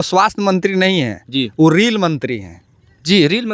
स्वास्थ्य मंत्री नहीं है जी वो रील मंत्री हैं। जी, रील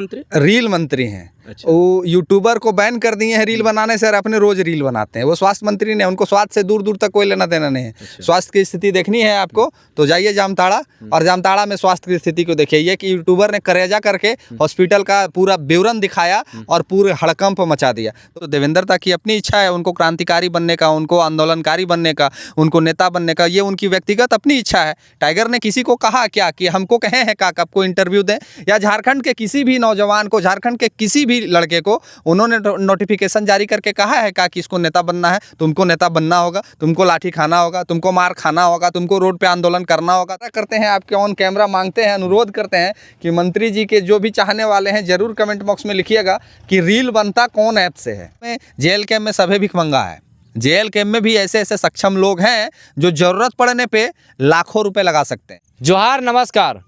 मंत्री हैं। अच्छा। वो यूट्यूबर को बैन कर दिए हैं रील बनाने से और अपने रोज रील बनाते हैं। वो स्वास्थ्य मंत्री ने, उनको स्वास्थ्य से दूर दूर तक कोई लेना देना नहीं है। अच्छा। स्वास्थ्य की स्थिति देखनी है आपको तो जाइए जामताड़ा और जामताड़ा में स्वास्थ्य की स्थिति को देखिए। ये कि यूट्यूबर ने करेजा करके हॉस्पिटल का पूरा विवरण दिखाया और पूरे हड़कंप मचा दिया। तो देवेंद्र दा की अपनी इच्छा है, उनको क्रांतिकारी बनने का, उनको आंदोलनकारी बनने का, उनको नेता बनने का, ये उनकी व्यक्तिगत अपनी इच्छा है। टाइगर ने किसी को कहा क्या कि हमको कहे हैं का आपको इंटरव्यू दें, या झारखंड के किसी भी नौजवान को, झारखंड के किसी भी लड़के को उन्होंने नोटिफिकेशन जारी करके कहा है कि इसको नेता बनना है? तुमको नेता बनना होगा, तुमको लाठी खाना होगा, तुमको मार खाना होगा, तुमको रोड पे आंदोलन करना होगा। क्या करते हैं आपके ऑन कैमरा, मांगते हैं, अनुरोध करते हैं कि मंत्री जी के जो भी चाहने वाले हैं जरूर कमेंट बॉक्स में लिखिएगा कि रील बनता कौन ऐप से है। जेल कैंप में सभी भिखमंगा है। जेल कैंप में भी ऐसे ऐसे सक्षम लोग हैं जो जरूरत पड़ने पे लाखों रुपए लगा सकते हैं। जोहार, नमस्कार।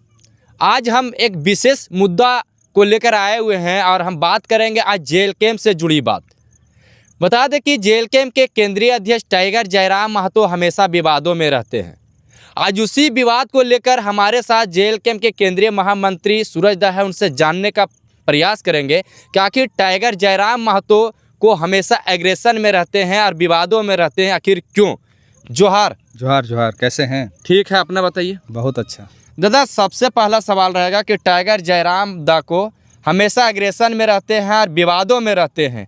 आज हम एक विशेष मुद्दा को लेकर आए हुए हैं और हम बात करेंगे आज जेल कैंप से जुड़ी बात। बता दें कि जेल कैंप के केंद्रीय अध्यक्ष टाइगर जयराम महतो हमेशा विवादों में रहते हैं। आज उसी विवाद को लेकर हमारे साथ जेल कैंप के केंद्रीय महामंत्री सूरज दा है, उनसे जानने का प्रयास करेंगे कि आखिर टाइगर जयराम महतो को हमेशा एग्रेशन में रहते हैं और विवादों में रहते हैं, आखिर क्यों। जोहार। जोहार जोहार, कैसे हैं? ठीक है, अपना बताइए। बहुत अच्छा। दादा, सबसे पहला सवाल रहेगा कि टाइगर जयराम दा को हमेशा एग्रेशन में रहते हैं और विवादों में रहते हैं,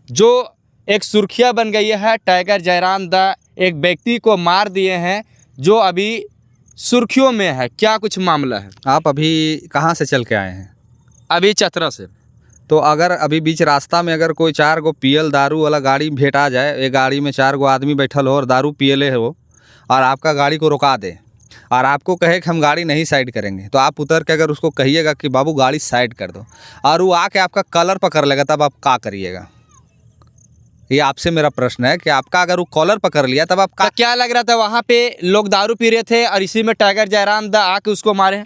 जो एक सुर्खियाँ बन गई है। टाइगर जयराम दा एक व्यक्ति को मार दिए हैं जो अभी सुर्खियों में है। क्या कुछ मामला है? आप अभी कहाँ से चल के आए हैं? अभी चतरा से। तो अगर अभी बीच रास्ता में अगर कोई 4 गो पियल दारू वाला गाड़ी भेटा जाए, एक गाड़ी में 4 गो आदमी बैठल हो और दारू पियले हो और आपका गाड़ी को रुका दे और आपको कहे कि हम गाड़ी नहीं साइड करेंगे, तो आप उतर के अगर उसको कहिएगा कि बाबू गाड़ी साइड कर दो और वो आके आपका कलर पकड़ लेगा, तब आप क्या करिएगा? ये आपसे मेरा प्रश्न है कि आपका अगर वो कॉलर पकड़ लिया तब आप क्या लग रहा था? वहाँ पे लोग दारू पी रहे थे और इसी में टाइगर जयराम दा आके उसको मारे।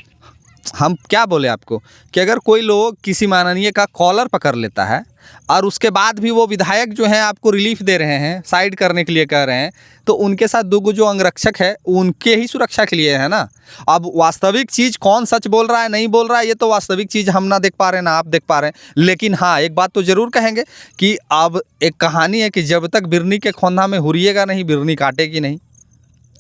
हम क्या बोले आपको कि अगर कोई लोग किसी माननीय का कॉलर पकड़ लेता है और उसके बाद भी वो विधायक जो हैं आपको रिलीफ दे रहे हैं, साइड करने के लिए कह रहे हैं, तो उनके साथ 2 जो अंगरक्षक है उनके ही सुरक्षा के लिए है ना। अब वास्तविक चीज़ कौन सच बोल रहा है नहीं बोल रहा है, ये तो वास्तविक चीज़ हम ना देख पा रहे हैं ना आप देख पा रहे हैं। लेकिन हाँ, एक बात तो ज़रूर कहेंगे कि अब एक कहानी है कि जब तक बिरनी के खोंधा में हुरिएगा नहीं, बिरनी काटेगी नहीं।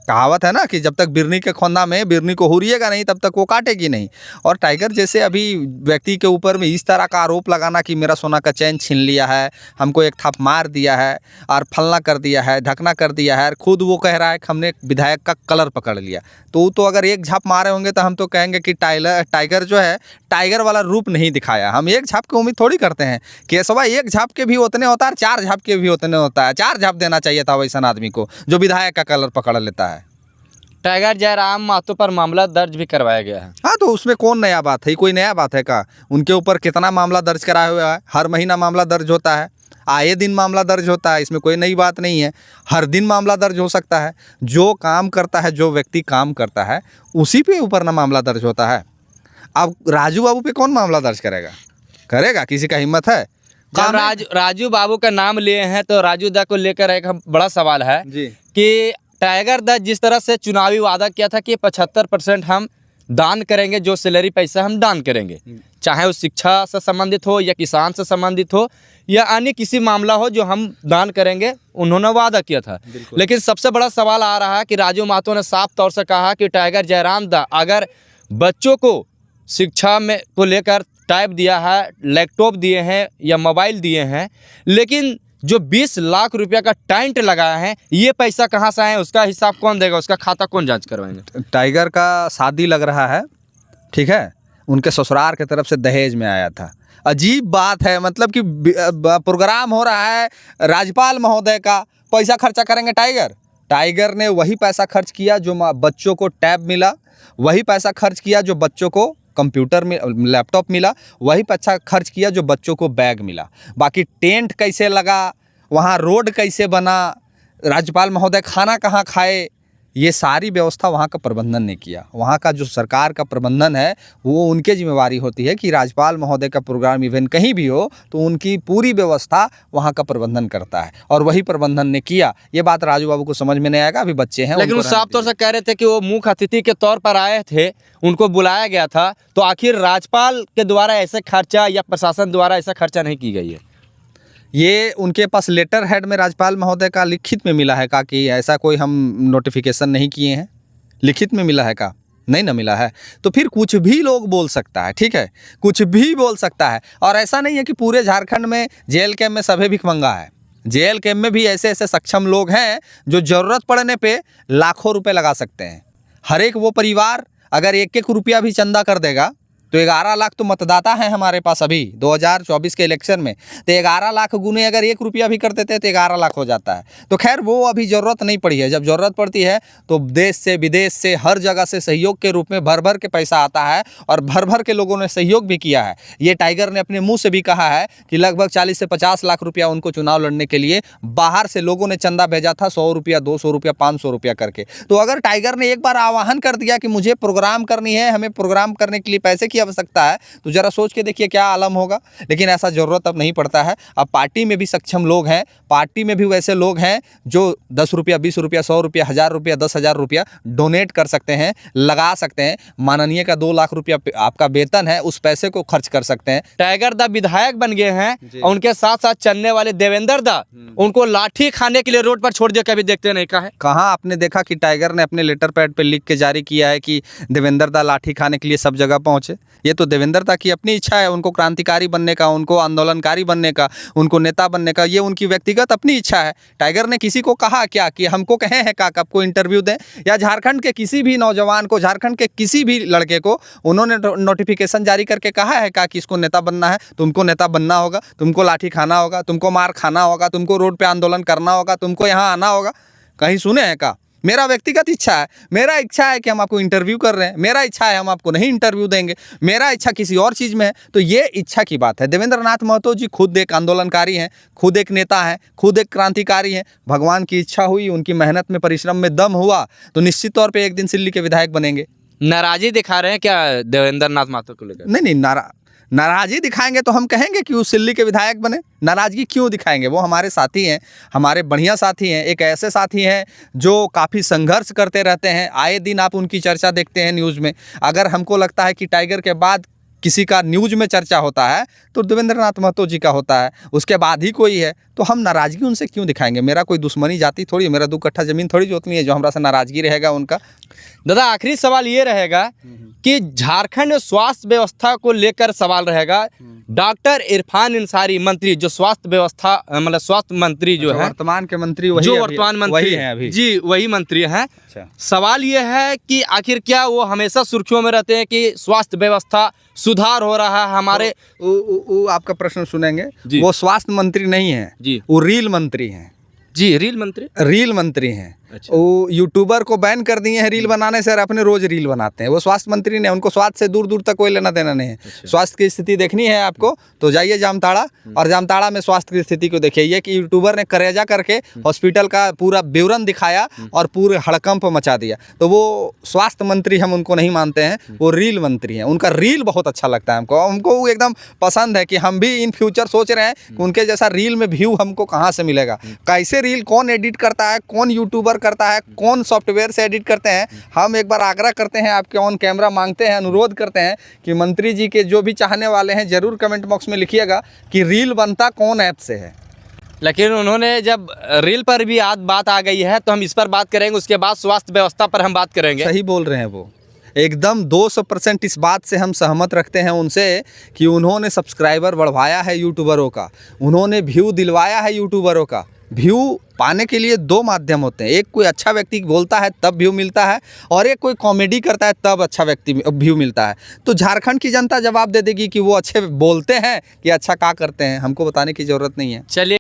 कहावत है ना कि जब तक बिरनी के खोंधा में बिरनी को हुरिएगा नहीं तब तक वो काटेगी नहीं। और टाइगर जैसे अभी व्यक्ति के ऊपर में इस तरह का आरोप लगाना कि मेरा सोना का चैन छीन लिया है, हमको एक थाप मार दिया है और फलना कर दिया है, ढकना कर दिया है, और खुद वो कह रहा है कि हमने विधायक का कलर पकड़ लिया, तो अगर एक झाप मारे होंगे तो हम तो कहेंगे कि टाइगर जो है टाइगर वाला रूप नहीं दिखाया। हम एक झाप की उम्मीद थोड़ी करते हैं। केशवा एक झाप के भी उतने होता है, 4 झाप के भी उतने होता है। 4 झाप देना चाहिए था वैसा आदमी को जो विधायक का कलर पकड़ लेता है। टाइगर जयराम महतो पर मामला दर्ज भी करवाया गया है। हाँ, तो उसमें कौन नया बात है? कोई नया बात है का? उनके ऊपर कितना मामला दर्ज कराया हुआ है, हर महीना मामला दर्ज होता है, आए दिन मामला दर्ज होता है, इसमें कोई नई बात नहीं है। हर दिन मामला दर्ज हो सकता है। जो काम करता है, जो व्यक्ति काम करता है उसी पे ऊपर ना मामला दर्ज होता है। अब राजू बाबू पे कौन मामला दर्ज करेगा? किसी का हिम्मत है? राजू बाबू का नाम लिए हैं तो राजू दा को लेकर एक बड़ा सवाल है जी कि टाइगर दा जिस तरह से चुनावी वादा किया था कि 75% हम दान करेंगे, जो सैलरी पैसा हम दान करेंगे, चाहे वो शिक्षा से संबंधित हो या किसान से संबंधित हो या अन्य किसी मामला हो, जो हम दान करेंगे, उन्होंने वादा किया था। लेकिन सबसे बड़ा सवाल आ रहा है कि राजू महतो ने साफ तौर से कहा कि टाइगर जयराम दा अगर बच्चों को शिक्षा में को लेकर टाइप दिया है, लैपटॉप दिए हैं या मोबाइल दिए हैं, लेकिन जो 20 लाख रुपया का टेंट लगाया है, ये पैसा कहाँ से आए, उसका हिसाब कौन देगा, उसका खाता कौन जांच करवाएंगे? टाइगर का शादी लग रहा है, ठीक है, उनके ससुराल की तरफ से दहेज में आया था। अजीब बात है, मतलब कि प्रोग्राम हो रहा है राज्यपाल महोदय का, पैसा खर्चा करेंगे टाइगर ने वही पैसा खर्च किया जो बच्चों को टैब मिला, वही पैसा खर्च किया जो बच्चों को कंप्यूटर में लैपटॉप मिला, वही पैसा खर्च किया जो बच्चों को बैग मिला। बाकी टेंट कैसे लगा, वहाँ रोड कैसे बना, राज्यपाल महोदय खाना कहाँ खाए, ये सारी व्यवस्था वहाँ का प्रबंधन ने किया। वहाँ का जो सरकार का प्रबंधन है वो उनके जिम्मेवारी होती है कि राज्यपाल महोदय का प्रोग्राम इवेंट कहीं भी हो तो उनकी पूरी व्यवस्था वहाँ का प्रबंधन करता है, और वही प्रबंधन ने किया। ये बात राजू बाबू को समझ में नहीं आएगा, अभी बच्चे हैं। लेकिन वो उनको साफ तौर से कह रहे थे कि वो मुख्य अतिथि के तौर पर आए थे, उनको बुलाया गया था, तो आखिर राज्यपाल के द्वारा ऐसे खर्चा या प्रशासन द्वारा ऐसा खर्चा नहीं की गई है? ये उनके पास लेटर हेड में राज्यपाल महोदय का लिखित में मिला है का कि ऐसा कोई हम नोटिफिकेशन नहीं किए हैं, लिखित में मिला है का? नहीं ना मिला है। तो फिर कुछ भी लोग बोल सकता है, ठीक है, कुछ भी बोल सकता है। और ऐसा नहीं है कि पूरे झारखंड में जेल कैम्प में सभी भिखमंगा है। जेल कैम्प में भी ऐसे ऐसे सक्षम लोग हैं जो ज़रूरत पड़ने पे लाखों रुपए लगा सकते हैं। हर एक वो परिवार अगर 1-1 रुपया भी चंदा कर देगा तो 11 लाख तो मतदाता हैं हमारे पास अभी 2024 के इलेक्शन में, तो 11 लाख गुने अगर 1 रुपया भी कर देते हैं तो 11 लाख हो जाता है। तो खैर वो अभी ज़रूरत नहीं पड़ी है। जब ज़रूरत पड़ती है तो देश से विदेश से हर जगह से सहयोग के रूप में भर भर के पैसा आता है, और भर भर के लोगों ने सहयोग भी किया है। ये टाइगर ने अपने मुँह से भी कहा है कि लगभग 40 से 50 लाख रुपया उनको चुनाव लड़ने के लिए बाहर से लोगों ने चंदा भेजा था, 100 रुपया, 200 रुपया, 500 रुपया करके। तो अगर टाइगर ने एक बार आह्वान कर दिया कि मुझे प्रोग्राम करनी है, हमें प्रोग्राम करने के लिए पैसे की आवश्यकता है, तो जरा सोच के देखिए क्या आलम होगा। लेकिन ऐसा ज़रूरत अब नहीं पड़ता है। अब पार्टी में भी सक्षम लोग हैं, पार्टी में भी वैसे लोग हैं जो 10 रुपया, 20 रुपया, 100 रुपया, 1000 रुपया, 10,000 रुपया डोनेट कर सकते हैं, लगा सकते हैं। माननीय का 2 लाख रुपया आपका वेतन है, उस पैसे को खर्च कर सकते हैं। टाइगर दा विधायक बन गए हैं और उनके साथ साथ चलने वाले देवेंद्र दा उनको लाठी खाने के लिए रोड पर छोड़ दिया, कभी देखते नहीं का है? कहाँ आपने देखा कि टाइगर ने अपने लेटर पैड पे लिख के जारी किया है कि देवेंद्र दा लाठी खाने के लिए सब जगह पहुंचे? ये तो देवेंद्र दा की अपनी इच्छा है, उनको क्रांतिकारी बनने का, उनको आंदोलनकारी बनने का, उनको नेता बनने का, ये उनकी व्यक्तिगत अपनी इच्छा है। टाइगर ने किसी को कहा क्या कि हमको कहे हैं का आपको इंटरव्यू दें? या झारखंड के किसी भी नौजवान को, झारखंड के किसी भी लड़के को उन्होंने नोटिफिकेशन जारी करके कहा है का कि इसको नेता बनना है? तुमको नेता बनना होगा, तुमको लाठी खाना होगा, तुमको मार खाना होगा, तुमको रोड पे आंदोलन करना होगा, तुमको यहाँ आना होगा? कहीं सुने हैं का? मेरा व्यक्तिगत इच्छा है, मेरा इच्छा है कि हम आपको इंटरव्यू कर रहे हैं, मेरा इच्छा है हम आपको नहीं इंटरव्यू देंगे, मेरा इच्छा किसी और चीज़ में है। तो ये इच्छा की बात है। देवेंद्र नाथ महतो जी खुद एक आंदोलनकारी हैं, खुद एक नेता हैं, खुद एक क्रांतिकारी हैं। भगवान की इच्छा हुई, उनकी मेहनत में, परिश्रम में दम हुआ तो निश्चित तौर पर एक दिन सिल्ली के विधायक बनेंगे। नाराजी दिखा रहे हैं क्या देवेंद्र नाथ महतो को लेकर? नहीं, नाराज़गी दिखाएंगे तो हम कहेंगे कि वो सिल्ली के विधायक बने। नाराज़गी क्यों दिखाएंगे? वो हमारे साथी हैं, हमारे बढ़िया साथी हैं, एक ऐसे साथी हैं जो काफ़ी संघर्ष करते रहते हैं। आए दिन आप उनकी चर्चा देखते हैं न्यूज़ में। अगर हमको लगता है कि टाइगर के बाद किसी का न्यूज़ में चर्चा होता है तो देवेंद्र नाथ महतो जी का होता है, उसके बाद ही कोई है। तो हम नाराज़गी उनसे क्यों दिखाएंगे? मेरा कोई दुश्मनी जाति थोड़ी, मेरा 2 कट्ठा ज़मीन थोड़ी जोतनी है जो हमरा से नाराज़गी रहेगा उनका। दादा आखिरी सवाल ये रहेगा कि झारखंड में स्वास्थ्य व्यवस्था को लेकर सवाल रहेगा। डॉक्टर इरफान अंसारी मंत्री जो स्वास्थ्य व्यवस्था मतलब स्वास्थ्य मंत्री जो है, वर्तमान के मंत्री वही, जो वर्तमान मंत्री हैं अभी जी, वही मंत्री हैं। अच्छा। सवाल ये है कि आखिर क्या वो हमेशा सुर्खियों में रहते हैं कि स्वास्थ्य व्यवस्था सुधार हो रहा है हमारे? वो आपका प्रश्न सुनेंगे। जी। वो स्वास्थ्य मंत्री नहीं है जी, वो रील मंत्री हैं। जी रील मंत्री हैं। अच्छा। वो यूट्यूबर को बैन कर दिए हैं रील बनाने से, और अपने रोज रील बनाते हैं। वो स्वास्थ्य मंत्री ने, उनको स्वास्थ्य से दूर दूर तक कोई लेना देना नहीं है। अच्छा। स्वास्थ्य की स्थिति देखनी है आपको तो जाइए जामताड़ा, और जामताड़ा में स्वास्थ्य की स्थिति को देखिए। ये कि यूट्यूबर ने करेजा करके हॉस्पिटल का पूरा विवरण दिखाया और पूरे हड़कंप मचा दिया। तो वो स्वास्थ्य मंत्री हम उनको नहीं मानते हैं, वो रील मंत्री हैं। उनका रील बहुत अच्छा लगता है हमको वो एकदम पसंद है कि हम भी इन फ्यूचर सोच रहे हैं कि उनके जैसा रील में व्यू हमको कहाँ से मिलेगा, कैसे रील कौन एडिट करता है, कौन यूट्यूबर करता है, कौन सॉफ्टवेयर से एडिट करते हैं। हम एक बार आग्रह करते हैं, आपके ऑन कैमरा मांगते हैं, अनुरोध करते हैं कि मंत्री जी के जो भी चाहने वाले हैं जरूर कमेंट बॉक्स में लिखिएगा कि रील बनता कौन ऐप से है। लेकिन उन्होंने जब रील पर भी आज बात आ गई है तो हम इस पर बात करेंगे, उसके बाद स्वास्थ्य व्यवस्था पर हम बात करेंगे। सही बोल रहे हैं वो, एकदम 200% इस बात से हम सहमत रखते हैं उनसे कि उन्होंने सब्सक्राइबर बढ़वाया है यूट्यूबरों का, उन्होंने व्यू दिलवाया है यूट्यूबरों का। व्यू पाने के लिए 2 माध्यम होते हैं, एक कोई अच्छा व्यक्ति बोलता है तब व्यू मिलता है, और एक कोई कॉमेडी करता है तब अच्छा व्यक्ति व्यू मिलता है। तो झारखंड की जनता जवाब दे देगी कि वो अच्छे बोलते हैं कि अच्छा क्या करते हैं, हमको बताने की ज़रूरत नहीं है। चलिए।